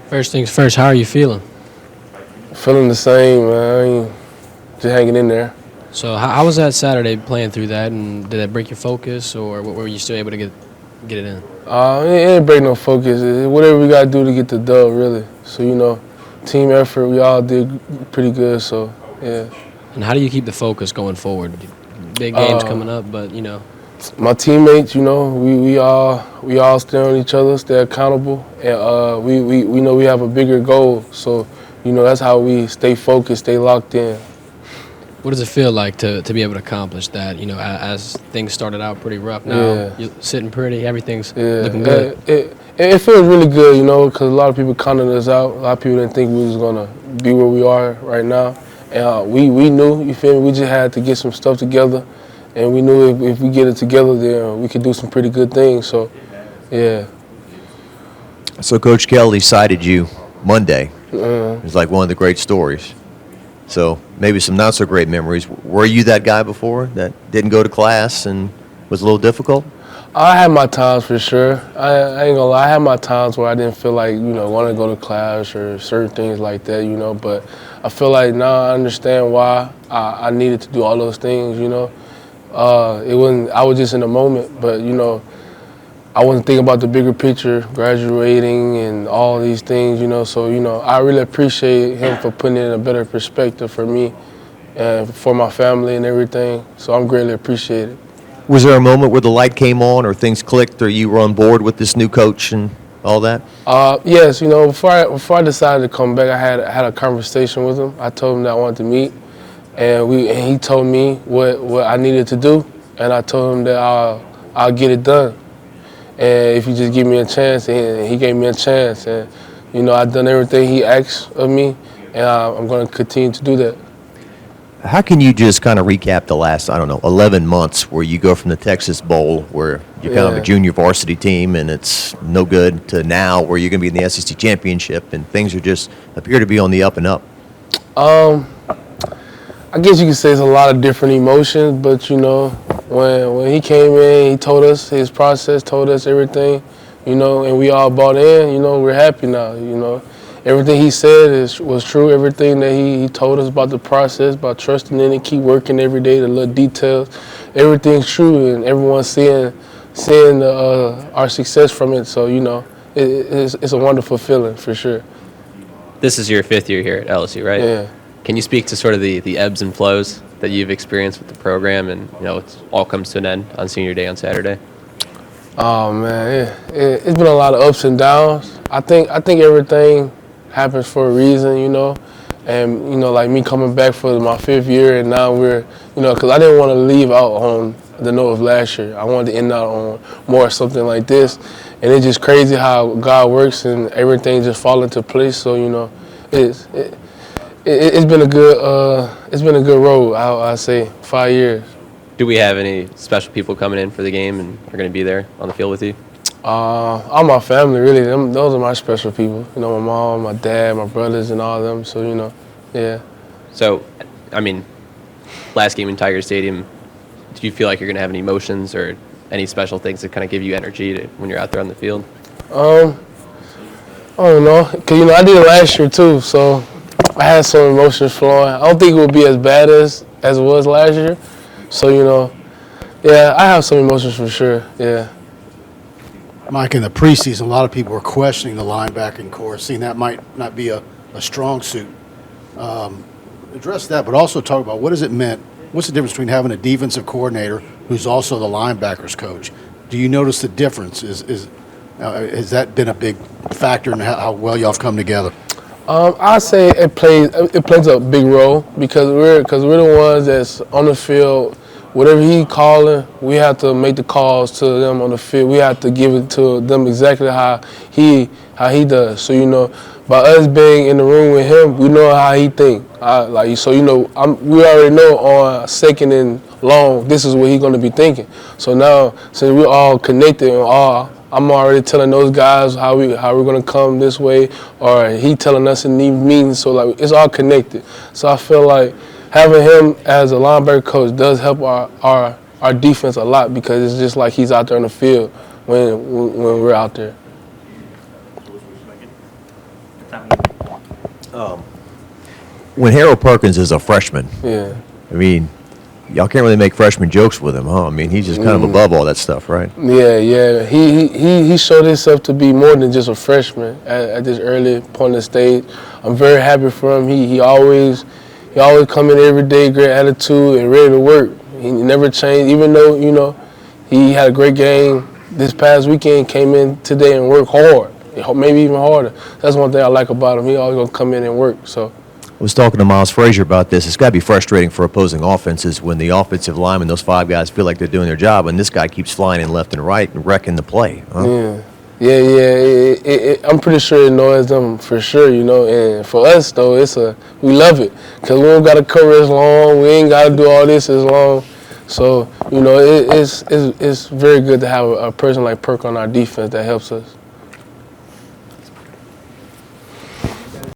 First things first, how are you feeling? Feeling the same, man. Just hanging in there. So how was that Saturday playing through that, and did that break your focus, or were you still able to get it in? It ain't break no focus. Whatever we gotta do to get the dub, really. So team effort. We all did pretty good. So yeah. And how do you keep the focus going forward? Big games coming up, but My teammates, we all stay on each other, stay accountable, and we know we have a bigger goal. So that's how we stay focused, stay locked in. what does it feel like to be able to accomplish that? As things started out pretty rough, now Yeah. you're sitting pretty, everything's Yeah, looking good. it feels really good, because a lot of people counted us out. A lot of people didn't think we was gonna be where we are right now, and we knew. You feel me? We just had to get some stuff together, and we knew if we get it together, then we could do some pretty good things. So, yeah. So Coach Kelly cited you Monday. It's like one of the great stories. So maybe some not so great memories. Were you that guy before that didn't go to class and was a little difficult? I had my times for sure. I ain't gonna lie. I had my times where I didn't feel like want to go to class or certain things like that. But I feel like now I understand why I needed to do all those things. It wasn't. I was just in the moment, but I wasn't thinking about the bigger picture, graduating and all these things. So I really appreciate him for putting it in a better perspective for me and for my family and everything. So I'm greatly appreciated. Was there a moment where the light came on or things clicked or you were on board with this new coach and all that? Yes, before I decided to come back, I had a conversation with him. I told him that I wanted to meet, and he told me what I needed to do, and I told him that I'll get it done. And if you just give me a chance, and he gave me a chance, and I've done everything he asked of me, and I'm going to continue to do that. How can you just kind of recap the last, 11 months where you go from the Texas Bowl, where you're kind of a junior varsity team and it's no good, to now where you're going to be in the SEC championship and things are just appear to be on the up and up? I guess you could say it's a lot of different emotions, but when he came in, he told us his process, told us everything, and we all bought in. We're happy now. Everything he said was true. Everything that he told us about the process, about trusting in it, keep working every day, the little details, everything's true, and everyone's seeing our success from it. So it's a wonderful feeling for sure. This is your fifth year here at LSU, right? Yeah. Can you speak to sort of the ebbs and flows that you've experienced with the program, and it all comes to an end on senior day on Saturday? Oh man, it's been a lot of ups and downs. I think everything happens for a reason, and like me coming back for my fifth year, and now we're, because I didn't want to leave out on the note of last year. I wanted to end out on more something like this, and it's just crazy how God works and everything just fall into place. So it's been a good road. I say 5 years. Do we have any special people coming in for the game and are going to be there on the field with you? All my family, really. Those are my special people. My mom, my dad, my brothers, and all of them. So yeah. So, last game in Tiger Stadium, do you feel like you're going to have any emotions or any special things that kind of give you energy when you're out there on the field? I don't know, because I did it last year too, so I had some emotions flowing. I don't think it will be as bad as it was last year. So yeah, I have some emotions for sure. Yeah. Mike, in the preseason, a lot of people were questioning the linebacking core, seeing that might not be a strong suit. Address that, but also talk about what has it meant. What's the difference between having a defensive coordinator who's also the linebackers coach? Do you notice the difference? Has that been a big factor in how well y'all have come together? I say it plays a big role because we're the ones that's on the field. Whatever he calling, we have to make the calls to them on the field. We have to give it to them exactly how he does. So by us being in the room with him, we know how he think. We already know on second and long, this is what he's gonna be thinking. So now, since we're all connected and I'm already telling those guys how we're gonna come this way, or he telling us in these meetings. So it's all connected. So I feel like having him as a linebacker coach does help our defense a lot because it's just like he's out there on the field when we're out there. When Harold Perkins is a freshman, Yeah. I mean, y'all can't really make freshman jokes with him, huh? I mean, he's just kind of above all that stuff, right? Yeah. He showed himself to be more than just a freshman at this early point in the stage. I'm very happy for him. He always come in every day, great attitude and ready to work. He never changed, even though, he had a great game this past weekend, came in today and worked hard, maybe even harder. That's one thing I like about him. He always gonna come in and work, so. I was talking to Miles Frazier about this. It's got to be frustrating for opposing offenses when the offensive linemen, those 5 guys, feel like they're doing their job, and this guy keeps flying in left and right and wrecking the play. Huh? Yeah. I'm pretty sure it annoys them for sure, And for us though, we love it because we don't got to cover as long. We ain't got to do all this as long. So it's very good to have a person like Perk on our defense that helps us.